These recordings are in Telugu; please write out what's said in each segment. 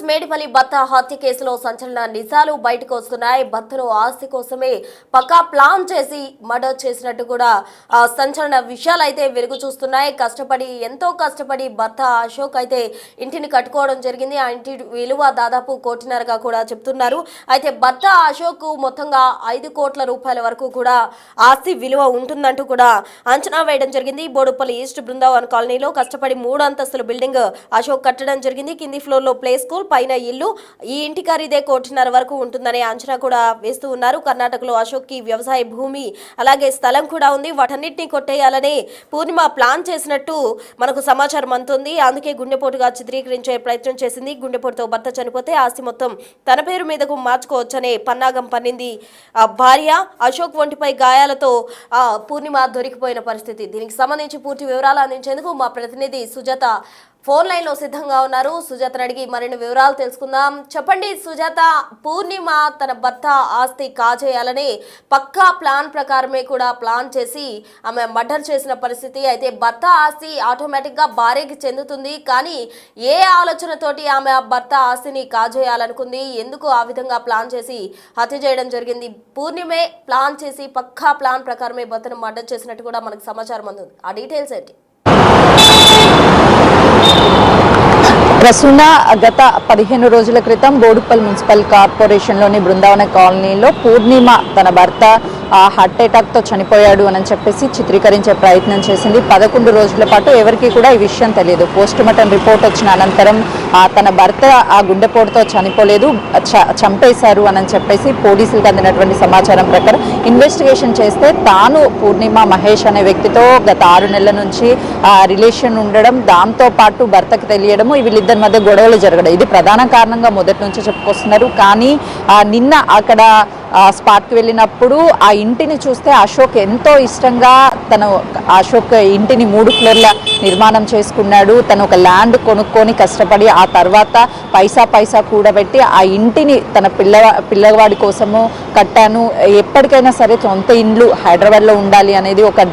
మేడిపల్లి భర్త హత్య కేసులో సంచలన నిజాలు బయటకు వస్తున్నాయి. భర్తను ఆస్తి కోసమే పక్కా ప్లాన్ చేసి మర్డర్ చేసినట్టు కూడా సంచలన విషయాలు అయితే వెలుగు చూస్తున్నాయి. ఎంతో కష్టపడి భర్త అశోక్ అయితే ఇంటిని కట్టుకోవడం జరిగింది. ఆ ఇంటి విలువ దాదాపు 1.5 కోటిగా కూడా చెప్తున్నారు. అయితే భర్త అశోక్ మొత్తంగా 5 కోట్ల రూపాయల వరకు కూడా ఆస్తి విలువ ఉంటుందంటూ కూడా అంచనా వేయడం జరిగింది. బోడుపల్లి ఈస్ట్ బృందావన్ కాలనీలో కష్టపడి 3 అంతస్తుల బిల్డింగ్ అశోక్ కట్టడం జరిగింది. కింది ఫ్లోర్ లో ప్లే స్కూల్, పైన ఇల్లు. ఈ ఇంటి ఖరీదే 1.5 కోటి వరకు ఉంటుందనే అంచనా కూడా వేస్తూ ఉన్నారు. కర్ణాటకలో అశోక్ కి వ్యవసాయ భూమి అలాగే స్థలం కూడా ఉంది. వాటన్నిటిని కొట్టేయాలని పూర్ణిమ ప్లాన్ చేసినట్టు మనకు సమాచారం అందుతుంది. అందుకే గుండెపోటుగా చిత్రీకరించే ప్రయత్నం చేసింది. గుండెపోటుతో భర్త చనిపోతే ఆస్తి మొత్తం తన పేరు మీదకు మార్చుకోవచ్చనే పన్నాగం పన్నింది భార్య. అశోక్ ఒంటిపై గాయాలతో పూర్ణిమ దొరికిపోయిన పరిస్థితి. దీనికి సంబంధించి పూర్తి వివరాలు అందించేందుకు మా ప్రతినిధి సుజాత ఫోన్ లైన్ లో సిద్ధంగా ఉన్నారు. సుజాతను అడిగి మరిన్ని వివరాలు తెలుసుకుందాం. చెప్పండి సుజాత, పూర్ణిమ తన భర్త ఆస్తి కాజేయాలని పక్కా ప్లాన్ ప్రకారమే కూడా ప్లాన్ చేసి ఆమె మర్డర్ చేసిన పరిస్థితి. అయితే భర్త ఆస్తి ఆటోమేటిక్ గా భార్యకి చెందుతుంది. కానీ ఏ ఆలోచనతోటి ఆమె భర్త ఆస్తిని కాజేయాలనుకుంది, ఎందుకు ఆ విధంగా ప్లాన్ చేసి హత్య చేయడం జరిగింది? పూర్ణిమే ప్లాన్ చేసి పక్కా ప్లాన్ ప్రకారమే భర్తను మర్డర్ చేసినట్టు కూడా మనకు సమాచారం అందుంది. ఆ డీటెయిల్స్ ఏంటి? ప్రసూన గత 15 రోజుల క్రితం బోడుపల్ మున్సిపల్ కార్పొరేషన్లోని బృందావన కాలనీలో పూర్ణిమ తన భర్త హార్ట్ అటాక్తో చనిపోయాడు అని చెప్పేసి చిత్రీకరించే ప్రయత్నం చేసింది. 11 రోజుల పాటు ఎవరికి కూడా ఈ విషయం తెలియదు. పోస్టుమార్టం రిపోర్ట్ వచ్చిన అనంతరం తన భర్త ఆ గుండెపోటుతో చనిపోలేదు, చంపేశారు అని చెప్పేసి పోలీసులకు అందినటువంటి సమాచారం ప్రకారం ఇన్వెస్టిగేషన్ చేస్తే తాను పూర్ణిమ మహేష్ అనే వ్యక్తితో గత 6 నెలల నుంచి రిలేషన్ ఉండడం, దాంతో పాటు భర్తకు తెలియడము, వీళ్ళిద్దరి మధ్య గొడవలు జరగడం, ఇది ప్రధాన కారణంగా మొదటి నుంచి చెప్పుకొస్తున్నారు. కానీ నిన్న అక్కడ స్పాట్కి వెళ్ళినప్పుడు ఆ ఇంటిని చూస్తే అశోక్ ఎంతో ఇష్టంగా అశోక్ ఇంటిని 3 ఫ్లోర్ల నిర్మాణం చేసుకున్నాడు. తను ఒక ల్యాండ్ కొనుక్కొని కష్టపడి ఆ తర్వాత పైసా కూడబెట్టి ఆ ఇంటిని తన పిల్లవాడి కోసము కట్టాను. ఎప్పటికైనా సరే సొంత ఇండ్లు హైదరాబాద్లో ఉండాలి అనేది ఒక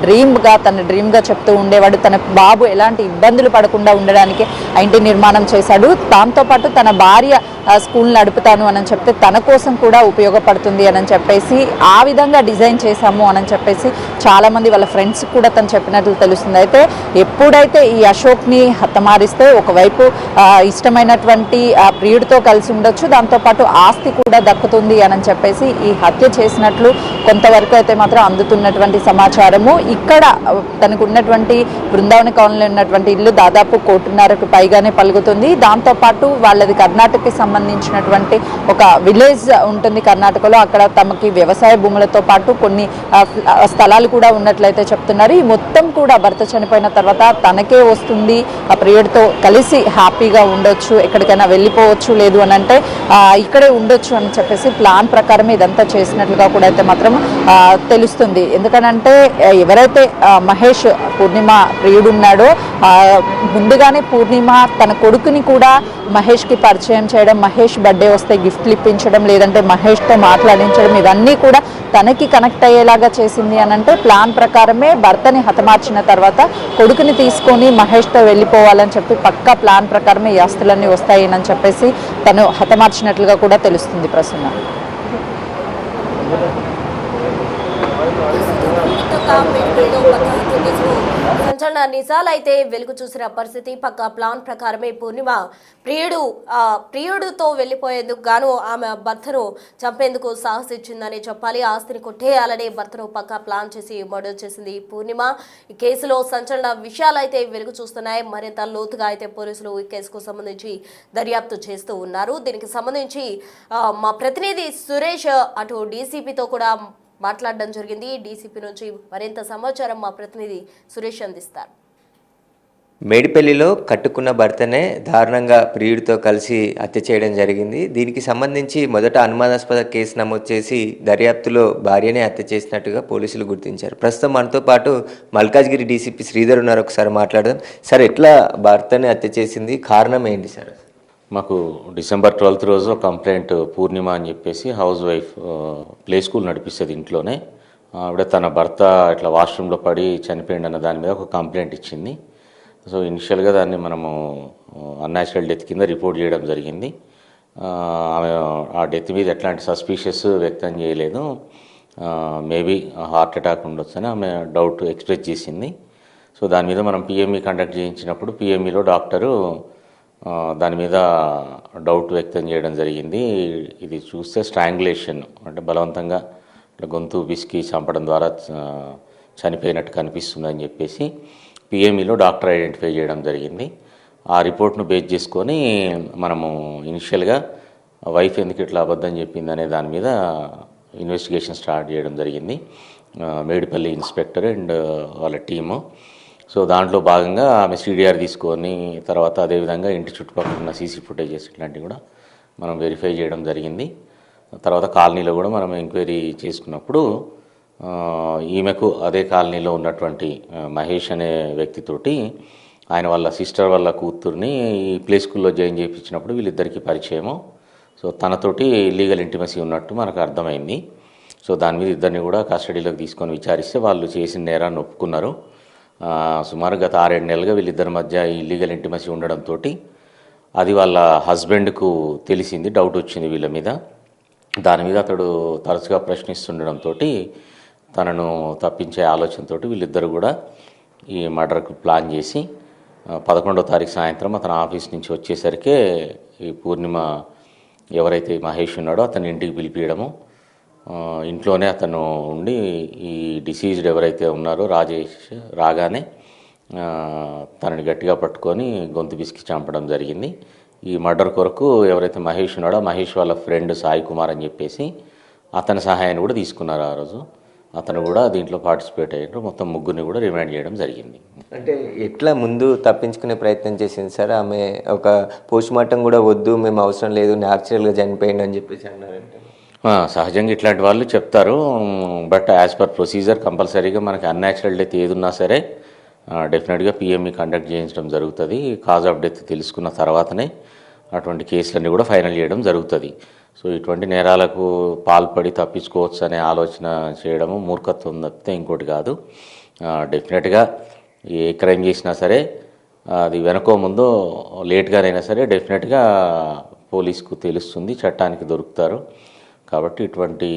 తన డ్రీమ్గా చెప్తూ ఉండేవాడు. తన బాబు ఎలాంటి ఇబ్బందులు పడకుండా ఉండడానికి ఆ ఇంటి నిర్మాణం చేశాడు. దాంతోపాటు తన భార్య స్కూల్ నడుపుతాను అని చెప్తే తన కోసం కూడా ఉపయోగపడుతుంది అని చెప్పేసి ఆ విధంగా డిజైన్ చేశాము అని చెప్పేసి చాలామంది వాళ్ళ ఫ్రెండ్స్ కూడా తను చెప్పినట్లు తెలుస్తుంది. అయితే ఎప్పుడైతే ఈ అశోక్ని హతమారిస్తే ఒకవైపు ఇష్టమైనటువంటి ప్రియుడితో కలిసి ఉండొచ్చు, దాంతోపాటు ఆస్తి కూడా దక్కుతుంది అని చెప్పేసి ఈ హత్య చేసినట్లు కొంతవరకు అయితే మాత్రం అందుతున్నటువంటి సమాచారము. ఇక్కడ తనకు ఉన్నటువంటి బృందావన కాలనీలో ఉన్నటువంటి ఇల్లు దాదాపు 1.5 కోటికి పైగానే పలుకుతుంది. దాంతోపాటు వాళ్ళది కర్ణాటకకి సంబంధించినటువంటి ఒక విలేజ్ ఉంటుంది కర్ణాటకలో. అక్కడ తమకి వ్యవసాయ భూములతో పాటు కొన్ని స్థలాలు కూడా ఉన్నట్లయితే చెప్తున్నారు. ఈ మొత్తం కూడా భర్త చనిపోయిన తర్వాత తనకే వస్తుంది, ఆ ప్రియుడితో కలిసి హ్యాపీగా ఉండొచ్చు, ఎక్కడికైనా వెళ్ళిపోవచ్చు, లేదు అని అంటే ఇక్కడే ఉండొచ్చు అని చెప్పేసి ప్లాన్ ప్రకారమే ఇదంతా చేసినట్లుగా కూడా అయితే మాత్రం తెలుస్తుంది. ఎందుకనంటే ఎవరైతే మహేష్ పూర్ణిమ ప్రియుడు ఉన్నాడో ముందుగానే పూర్ణిమ తన కొడుకుని కూడా మహేష్కి పరిచయం చేయడం, మహేష్ బర్త్డే వస్తే గిఫ్ట్లు ఇప్పించడం, లేదంటే మహేష్తో మాట్లాడించడం, ఇవన్నీ కూడా తనకి కనెక్ట్ అయ్యేలాగా చేసింది అని అంటే ప్లాన్ ప్రకారమే భర్తని హతమార్చిన తర్వాత కొడుకుని తీసుకొని మహేష్తో వెళ్ళిపోవాలని చెప్పి పక్కా ప్లాన్ ప్రకారమే ఈ ఆస్తులన్నీ వస్తాయని చెప్పేసి తను హతమార్చినట్లుగా కూడా తెలుస్తుంది. ప్రసన్న సంచలన నిజాలైతే వెలుగు చూసిన పరిస్థితి. పక్కా ప్లాన్ ప్రకారమే పూర్ణిమ ప్రియుడితో వెళ్ళిపోయేందుకు గాను ఆమె భర్తను చంపేందుకు సాహసించిందని చెప్పాలి. ఆస్తిని కొట్టేయాలని భర్తను పక్కా ప్లాన్ చేసి మర్డర్ చేసింది పూర్ణిమ. ఈ కేసులో సంచలన విషయాలైతే వెలుగు చూస్తున్నాయి. మరింత లోతుగా అయితే పోలీసులు ఈ కేసుకు సంబంధించి దర్యాప్తు చేస్తూ ఉన్నారు. దీనికి సంబంధించి మా ప్రతినిధి సురేష్ అటు డీసీపీతో కూడా మాట్లాడడం జరిగింది. డీసీపీ నుంచి మరింత సమాచారం మా ప్రతినిధి సురేష్ అందిస్తారు. మేడిపల్లిలో కట్టుకున్న భర్తనే దారుణంగా ప్రియుడితో కలిసి హత్య చేయడం జరిగింది. దీనికి సంబంధించి మొదట అనుమానాస్పద కేసు నమోదు చేసి దర్యాప్తులో భార్యనే హత్య చేసినట్టుగా పోలీసులు గుర్తించారు. ప్రస్తుతం మనతో పాటు మల్కాజ్గిరి డీసీపీ శ్రీధర్ ఉన్నారు. ఒకసారి మాట్లాడదాం. సార్, ఎట్లా భర్తని హత్య చేసింది, కారణం ఏంటి సార్? మాకు December 12th రోజు కంప్లైంట్ పూర్ణిమ అని చెప్పేసి హౌస్ వైఫ్ ప్లే స్కూల్ నడిపిస్తుంది ఇంట్లోనే. ఆవిడ తన భర్త ఇట్లా వాష్రూమ్లో పడి చనిపోయింది అన్న దాని మీద ఒక కంప్లైంట్ ఇచ్చింది. సో ఇనిషియల్గా దాన్ని మనము అన్యాచురల్ డెత్ కింద రిపోర్ట్ చేయడం జరిగింది. ఆమె ఆ డెత్ మీద ఎట్లాంటి సస్పీషియస్ వ్యక్తం చేయలేదు. మేబీ హార్ట్ అటాక్ ఉండొచ్చు అని ఆమె డౌట్ ఎక్స్ప్రెస్ చేసింది. సో దాని మీద మనం పిఎంఈ కండక్ట్ చేయించినప్పుడు పిఎంఈలో డాక్టరు దాని మీద డౌట్ వ్యక్తం చేయడం జరిగింది. ఇది చూస్తే స్ట్రాంగులేషన్ అంటే బలవంతంగా గొంతు పిసికి చంపడం ద్వారా చనిపోయినట్టు కనిపిస్తుందని చెప్పేసి పిఎంఈలో డాక్టర్ ఐడెంటిఫై చేయడం జరిగింది. ఆ రిపోర్ట్ను బేస్ చేసుకొని మనము ఇనిషియల్గా వైఫ్ ఎందుకు ఇట్లా అబద్ధం చెప్పింది అనే దాని మీద ఇన్వెస్టిగేషన్ స్టార్ట్ చేయడం జరిగింది. మేడిపల్లి ఇన్స్పెక్టర్ అండ్ వాళ్ళ టీము. సో దాంట్లో భాగంగా ఆమె సిడిఆర్ తీసుకొని తర్వాత అదేవిధంగా ఇంటి చుట్టుపక్కల ఉన్న సీసీ ఫుటేజెస్ ఇట్లాంటివి కూడా మనం వెరిఫై చేయడం జరిగింది. తర్వాత కాలనీలో కూడా మనం ఎంక్వైరీ చేసుకున్నప్పుడు ఈమెకు అదే కాలనీలో ఉన్నటువంటి మహేష్ అనే వ్యక్తితోటి ఆయన వాళ్ళ సిస్టర్ వాళ్ళ కూతుర్ని ఈ ప్లే స్కూల్లో జాయిన్ చేయించినప్పుడు వీళ్ళిద్దరికీ పరిచయము. సో తనతోటి లీగల్ ఇంటిమసీ ఉన్నట్టు మనకు అర్థమైంది. సో దాని మీద ఇద్దరిని కూడా కస్టడీలోకి తీసుకొని విచారిస్తే వాళ్ళు చేసిన నేరాన్ని ఒప్పుకున్నారు. సుమారు గత 6-7 నెలలుగా వీళ్ళిద్దరి మధ్య ఈ లీగల్ ఇంటిమసీ ఉండడంతో అది వాళ్ళ హస్బెండ్కు తెలిసింది, డౌట్ వచ్చింది వీళ్ళ మీద. దాని మీద అతడు తరచుగా ప్రశ్నిస్తుండడంతో తనను తప్పించే ఆలోచనతో వీళ్ళిద్దరు కూడా ఈ మర్డర్కు ప్లాన్ చేసి 11వ తారీఖు సాయంత్రం అతను ఆఫీస్ నుంచి వచ్చేసరికే ఈ పూర్ణిమ ఎవరైతే మహేష్ ఉన్నాడో అతని ఇంటికి పిలిపియడము, ఇంట్లోనే అతను ఉండి ఈ డిసీజ్డ్ ఎవరైతే ఉన్నారో రాజేష్ రాగానే తనని గట్టిగా పట్టుకొని గొంతు పిసికి చంపడం జరిగింది. ఈ మర్డర్ కొరకు ఎవరైతే మహేష్ ఉన్నాడో మహేష్ వాళ్ళ ఫ్రెండ్ సాయి కుమార్ అని చెప్పేసి అతని సహాయాన్ని కూడా తీసుకున్నారు. ఆ రోజు అతను కూడా దీంట్లో పార్టిసిపేట్ అయ్యారు. మొత్తం ముగ్గురిని కూడా రిమాండ్ చేయడం జరిగింది. అంటే ఎట్లా ముందు తప్పించుకునే ప్రయత్నం చేసింది సార్? ఆమె ఒక పోస్ట్ మార్టం కూడా వద్దు, మేము అవసరం లేదు, న్యాచురల్గా చనిపోయింది అని చెప్పేసి అన్నారంటే సహజంగా ఇట్లాంటి వాళ్ళు చెప్తారు. బట్ యాజ్ పర్ ప్రొసీజర్ కంపల్సరీగా మనకి అన్యాచురల్ డెత్ ఏది ఉన్నా సరే డెఫినెట్గా పిఎంఈ కండక్ట్ చేయించడం జరుగుతుంది. కాజ్ ఆఫ్ డెత్ తెలుసుకున్న తర్వాతనే అటువంటి కేసులన్నీ కూడా ఫైనల్ చేయడం జరుగుతుంది. సో ఇటువంటి నేరాలకు పాల్పడి తప్పించుకోవచ్చు అనే ఆలోచన చేయడము మూర్ఖత్వం తప్పితే ఇంకోటి కాదు. డెఫినెట్గా ఏ క్రైమ్ చేసినా సరే అది వెనకో ముందో లేట్గానైనా సరే డెఫినెట్గా పోలీసుకు తెలుస్తుంది, చట్టానికి దొరుకుతారు. కాబట్టి ఇటువంటి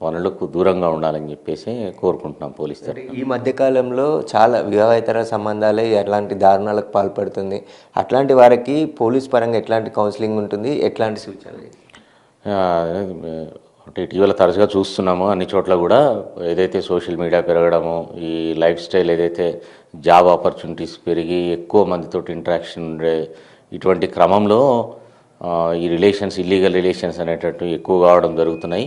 పనులకు దూరంగా ఉండాలని చెప్పేసి కోరుకుంటున్నాం పోలీస్ తరఫున. ఈ మధ్యకాలంలో చాలా వివాహేతర సంబంధాలే ఎట్లాంటి దారుణాలకు పాల్పడుతుంది. అట్లాంటి వారికి పోలీస్ పరంగా ఎట్లాంటి కౌన్సిలింగ్ ఉంటుంది, ఎట్లాంటి సూచనలు? అంటే ఇటీవల తరచుగా చూస్తున్నాము అన్ని చోట్ల కూడా ఏదైతే సోషల్ మీడియా పెరగడము, ఈ లైఫ్ స్టైల్ ఏదైతే జాబ్ ఆపర్చునిటీస్ పెరిగి ఎక్కువ మందితో ఇంటరాక్షన్ ఉండే ఇటువంటి క్రమంలో ఈ రిలేషన్స్ ఇల్లీగల్ రిలేషన్స్ అనేటట్టు ఎక్కువ కావడం జరుగుతున్నాయి.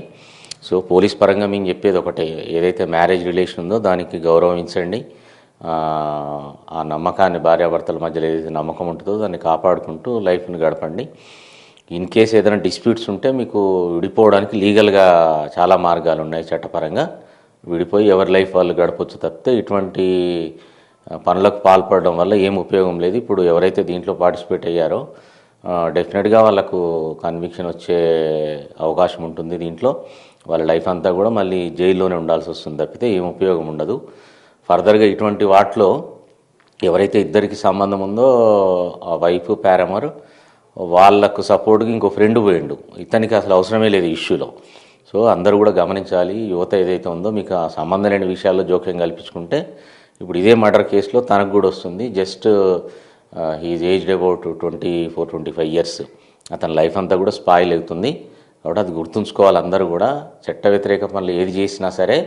సో పోలీస్ పరంగా మేము చెప్పేది ఒకటే, ఏదైతే మ్యారేజ్ రిలేషన్ ఉందో దానికి గౌరవించండి. ఆ నమ్మకాన్ని భార్యాభర్తల మధ్యలో ఏదైతే నమ్మకం ఉంటుందో దాన్ని కాపాడుకుంటూ లైఫ్ని గడపండి. ఇన్ కేసు ఏదైనా డిస్ప్యూట్స్ ఉంటే మీకు విడిపోవడానికి లీగల్గా చాలా మార్గాలు ఉన్నాయి. చట్టపరంగా విడిపోయి ఎవరి లైఫ్ వాళ్ళు గడపచ్చు తప్పితే ఇటువంటి పనులకు పాల్పడడం వల్ల ఏం ఉపయోగం లేదు. ఇప్పుడు ఎవరైతే దీంట్లో పార్టిసిపేట్ అయ్యారో డెఫినెట్గా వాళ్ళకు కన్విక్షన్ వచ్చే అవకాశం ఉంటుంది. దీంట్లో వాళ్ళ లైఫ్ అంతా కూడా మళ్ళీ జైల్లోనే ఉండాల్సి వస్తుంది తప్పితే ఏం ఉపయోగం ఉండదు. ఫర్దర్గా ఇటువంటి వాటిలో ఎవరైతే ఇద్దరికి సంబంధం ఉందో ఆ వైఫ్ పారామర్ వాళ్ళకు సపోర్ట్గా ఇంకో ఫ్రెండ్ పోయిండు, ఇతనికి అసలు అవసరమే లేదు ఇష్యూలో. సో అందరూ కూడా గమనించాలి. యువత ఏదైతే ఉందో మీకు ఆ సంబంధం లేని విషయాల్లో జోక్యం కల్పించుకుంటే ఇప్పుడు ఇదే మర్డర్ కేసులో తనకు కూడా వస్తుంది. Just he is aged about 24-25 years. అతని లైఫ్ అంతా కూడా స్పాయిల్ అవుతుంది. కాబట్టి అది గుర్తుంచుకోవాలి అందరూ కూడా. చట్ట వ్యతిరేక పనులు ఏది చేసినా సరే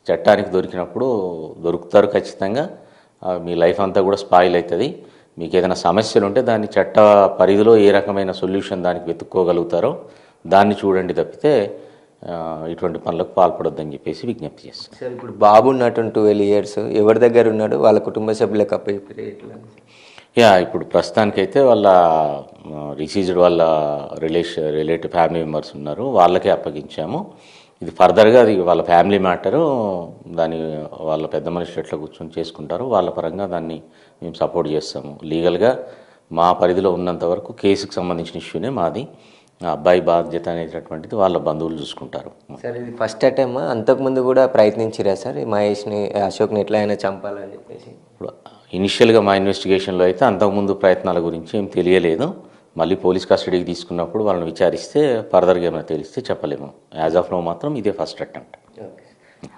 చట్టానికి దొరికినప్పుడు దొరుకుతారు ఖచ్చితంగా. మీ లైఫ్ అంతా కూడా స్పాయిల్ అవుతుంది. మీకు ఏదైనా సమస్యలు ఉంటే దాన్ని చట్ట పరిధిలో ఏ రకమైన సొల్యూషన్ దానికి వెతుక్కోగలుగుతారో దాన్ని చూడండి తప్పితే ఇటువంటి పనులకు పాల్పడొద్దని చెప్పేసి విజ్ఞప్తి చేస్తాం. సార్ ఇప్పుడు బాబు ఉన్నటువంటి 12 ఇయర్స్ ఎవరి దగ్గర ఉన్నాడు? వాళ్ళ కుటుంబ సభ్యులకు అప్పచెప్పారు ఎట్లా? ఇప్పుడు ప్రస్తుతానికైతే వాళ్ళ రిసీజ్డ్ వాళ్ళ రిలేటివ్ ఫ్యామిలీ మెంబర్స్ ఉన్నారు, వాళ్ళకే అప్పగించాము. ఇది ఫర్దర్గా అది వాళ్ళ ఫ్యామిలీ మ్యాటరు, దాన్ని వాళ్ళ పెద్ద మనుషులు ఎట్లా కూర్చొని చేసుకుంటారో వాళ్ళ పరంగా దాన్ని మేము సపోర్ట్ చేస్తాము. లీగల్గా మా పరిధిలో ఉన్నంత వరకు కేసుకు సంబంధించిన ఇష్యూనే మాది. అబ్బాయి బాధ్యత అనేటటువంటిది వాళ్ళ బంధువులు చూసుకుంటారు. సార్ ఇది ఫస్ట్ అటైమ్, అంతకుముందు కూడా ప్రయత్నించిరా సార్ మహేష్ని, అశోక్ని ఎట్లా అయినా చంపాలని చెప్పేసి? ఇప్పుడు ఇనిషియల్గా మా ఇన్వెస్టిగేషన్లో అయితే అంతకుముందు ప్రయత్నాల గురించి ఏం తెలియలేదు. మళ్ళీ పోలీస్ కస్టడీకి తీసుకున్నప్పుడు వాళ్ళని విచారిస్తే ఫర్దర్గా ఏమైనా తెలిస్తే చెప్పలేము. యాజ్ ఆఫ్ నో మాత్రం ఇదే ఫస్ట్ అటెంప్ట్.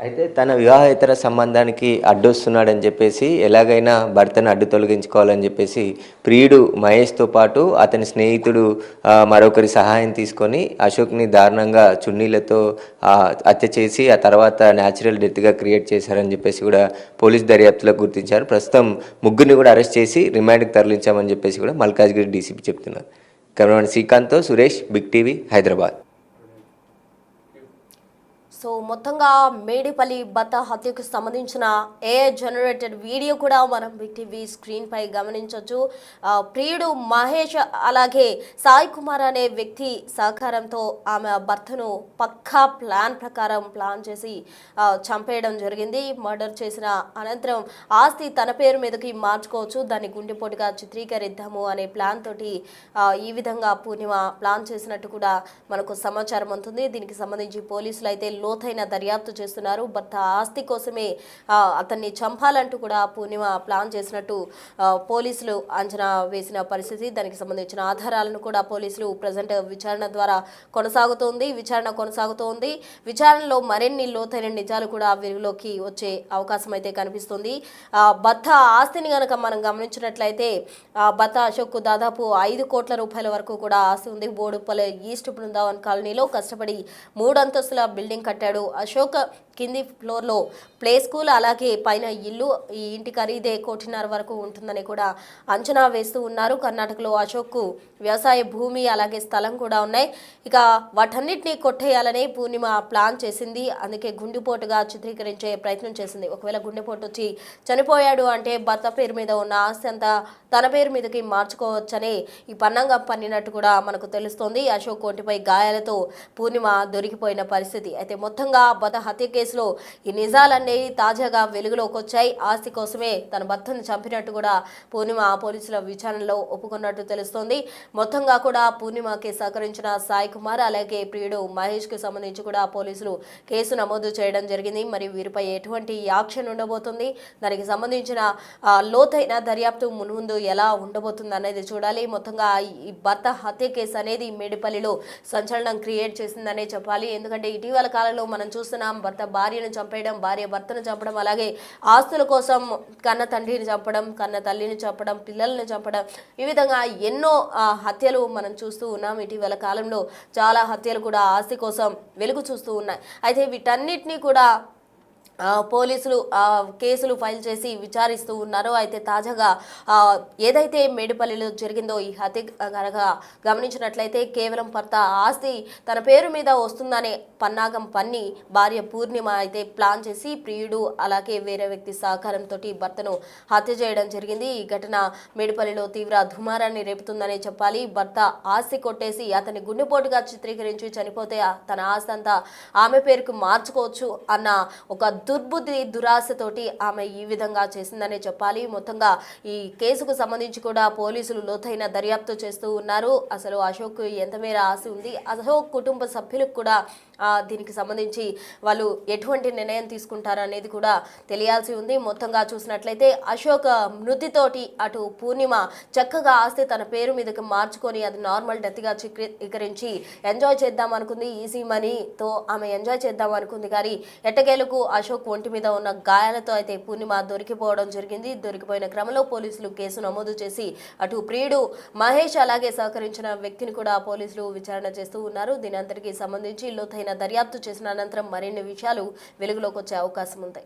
అయితే తన వివాహేతర సంబంధానికి అడ్డొస్తున్నాడని చెప్పేసి ఎలాగైనా భర్తను అడ్డు తొలగించుకోవాలని చెప్పేసి ప్రియుడు మహేష్తో పాటు అతని స్నేహితుడు మరొకరి సహాయం తీసుకొని అశోక్ని దారుణంగా చున్నీలతో హత్య చేసి ఆ తర్వాత న్యాచురల్ డెత్గా క్రియేట్ చేశారని చెప్పేసి కూడా పోలీస్ దర్యాప్తులో గుర్తించారు. ప్రస్తుతం ముగ్గురిని కూడా అరెస్ట్ చేసి రిమాండ్కి తరలించామని చెప్పేసి కూడా మల్కాజ్గిరి డీసీపీ చెప్తున్నారు. కెమెరామెన్ శ్రీకాంత్తో Suresh, big TV, Hyderabad. So మొత్తంగా మేడిపల్లి భర్త హత్యకు సంబంధించిన జనరేటెడ్ వీడియో కూడా మనం బిగ్ టీవీ స్క్రీన్ పై గమనించవచ్చు. ప్రియుడు మహేష్ అలాగే సాయి కుమార్ అనే వ్యక్తి సహకారంతో ఆమె భర్తను పక్కా ప్లాన్ ప్రకారం ప్లాన్ చేసి చంపేయడం జరిగింది. మర్డర్ చేసిన అనంతరం ఆస్తి తన పేరు మీదకి మార్చుకోవచ్చు, దాన్ని గుండెపోటుగా చిత్రీకరిద్దాము అనే ప్లాన్ తోటి ఈ విధంగా పూర్ణిమ ప్లాన్ చేసినట్టు కూడా మనకు సమాచారం ఉంటుంది. దీనికి సంబంధించి పోలీసులు అయితే లోతైన దర్యాప్తు చేస్తున్నారు. భర్త ఆస్తి కోసమే అతన్ని చంపాలంటూ కూడా పూర్ణిమ ప్లాన్ చేసినట్టు పోలీసులు అంచనా వేసిన పరిస్థితి. దానికి సంబంధించిన ఆధారాలను కూడా పోలీసులు ప్రజెంట్ విచారణ ద్వారా కొనసాగుతోంది. విచారణలో మరిన్ని లోతైన నిజాలు కూడా వెలుగులోకి వచ్చే అవకాశం అయితే కనిపిస్తుంది. భర్త ఆస్తిని కనుక మనం గమనించినట్లయితే భర్త అశోక్ దాదాపు 5 కోట్ల రూపాయల వరకు కూడా ఆస్తి ఉంది. బోడుపల్లి ఈస్ట్ బృందావన్ కాలనీలో కష్టపడి 3 అంతస్తుల బిల్డింగ్ కట్టాడు అశోక్. కింది ఫ్లోర్లో ప్లే స్కూల్ అలాగే పైన ఇల్లు. ఈ ఇంటి ఖరీదే 1.5 కోటి వరకు ఉంటుందని కూడా అంచనా వేస్తూ ఉన్నారు. కర్ణాటకలో అశోక్కు వ్యవసాయ భూమి అలాగే స్థలం కూడా ఉన్నాయి. ఇక వాటన్నిటిని కొట్టేయాలని పూర్ణిమ ప్లాన్ చేసింది. అందుకే గుండెపోటుగా చిత్రీకరించే ప్రయత్నం చేసింది. ఒకవేళ గుండెపోటు వచ్చి చనిపోయాడు అంటే భర్త పేరు మీద ఉన్న ఆస్తి అంతా తన పేరు మీదకి మార్చుకోవచ్చని ఈ పన్నంగా పన్నినట్టు కూడా మనకు తెలుస్తోంది. అశోక్ ఒంటిపై గాయాలతో పూర్ణిమ దొరికిపోయిన పరిస్థితి. అయితే మొత్తంగా భర్త హత్య కేసులో ఈ నిజాలన్నీ తాజాగా వెలుగులోకి వచ్చాయి. ఆస్తి కోసమే తన భర్తను చంపినట్టు కూడా పూర్ణిమ పోలీసుల విచారణలో ఒప్పుకున్నట్టు తెలుస్తోంది. మొత్తంగా కూడా పూర్ణిమకి సహకరించిన సాయి కుమార్ అలాగే ప్రియుడు మహేష్ కి సంబంధించి కూడా పోలీసులు కేసు నమోదు చేయడం జరిగింది. మరి వీరిపై ఎటువంటి యాక్షన్ ఉండబోతుంది, దానికి సంబంధించిన లోతైన దర్యాప్తు మున్ముందు ఎలా ఉండబోతుంది అనేది చూడాలి. మొత్తంగా ఈ భర్త హత్య కేసు అనేది మేడిపల్లిలో సంచలనం క్రియేట్ చేసిందనే చెప్పాలి. ఎందుకంటే ఇటీవల కాలంలో మనం చూస్తున్నాం భర్త భార్యను చంపేయడం, భార్య భర్తను చంపడం, అలాగే ఆస్తుల కోసం కన్న తండ్రిని చంపడం, కన్న తల్లిని చంపడం, పిల్లల్ని చంపడం, ఈ విధంగా ఎన్నో హత్యలు మనం చూస్తూ ఉన్నాం. ఇటీవల కాలంలో చాలా హత్యలు కూడా ఆస్తి కోసం వెలుగు చూస్తూ ఉన్నాయి. అయితే వీటన్నిటినీ కూడా పోలీసులు కేసులు ఫైల్ చేసి విచారిస్తూ ఉన్నారు. అయితే తాజాగా ఏదైతే మేడిపల్లిలో జరిగిందో ఈ హత్య కనుక గమనించినట్లయితే కేవలం భర్త ఆస్తి తన పేరు మీద వస్తుందనే పన్నాగం పన్ని భార్య పూర్ణిమ అయితే ప్లాన్ చేసి ప్రియుడు అలాగే వేరే వ్యక్తి సహకారంతో భర్తను హత్య చేయడం జరిగింది. ఈ ఘటన మేడిపల్లిలో తీవ్ర దుమారాన్ని రేపుతుందనే చెప్పాలి. భర్త ఆస్తి కొట్టేసి అతని గుండెపోటుగా చిత్రీకరించి చనిపోతే తన ఆస్తి అంతా ఆమె పేరుకు మార్చుకోవచ్చు అన్న ఒక దుర్బుద్ధి దురాశతోటి ఆమె ఈ విధంగా చేసిందనే చెప్పాలి. మొత్తంగా ఈ కేసుకు సంబంధించి కూడా పోలీసులు లోతైన దర్యాప్తు చేస్తూ ఉన్నారు. అసలు అశోక్ ఎంత మేర ఆస్తి ఉంది, అశోక్ కుటుంబ సభ్యులకు కూడా దీనికి సంబంధించి వాళ్ళు ఎటువంటి నిర్ణయం తీసుకుంటారు అనేది కూడా తెలియాల్సి ఉంది. మొత్తంగా చూసినట్లయితే అశోక్ మృతితోటి అటు పూర్ణిమ చక్కగా ఆస్తి తన పేరు మీదకి మార్చుకొని అది నార్మల్ డెత్గా చిత్రీకరించి ఎంజాయ్ చేద్దాం అనుకుంది. ఈజీ మనీతో ఆమె ఎంజాయ్ చేద్దాం అనుకుంది. కానీ ఎట్టకేలకు అశోక్ ఒంటి మీద ఉన్న గాయాలతో అయితే పూర్ణిమ దొరికిపోవడం జరిగింది. దొరికిపోయిన క్రమంలో పోలీసులు కేసు నమోదు చేసి అటు ప్రియుడు మహేష్ అలాగే సహకరించిన వ్యక్తిని కూడా పోలీసులు విచారణ చేస్తూ ఉన్నారు. దీని అంతటికీ సంబంధించి లోతైన దర్యాప్తు చేసిన అనంతరం మరిన్ని విషయాలు వెలుగులోకి వచ్చే అవకాశం ఉంది.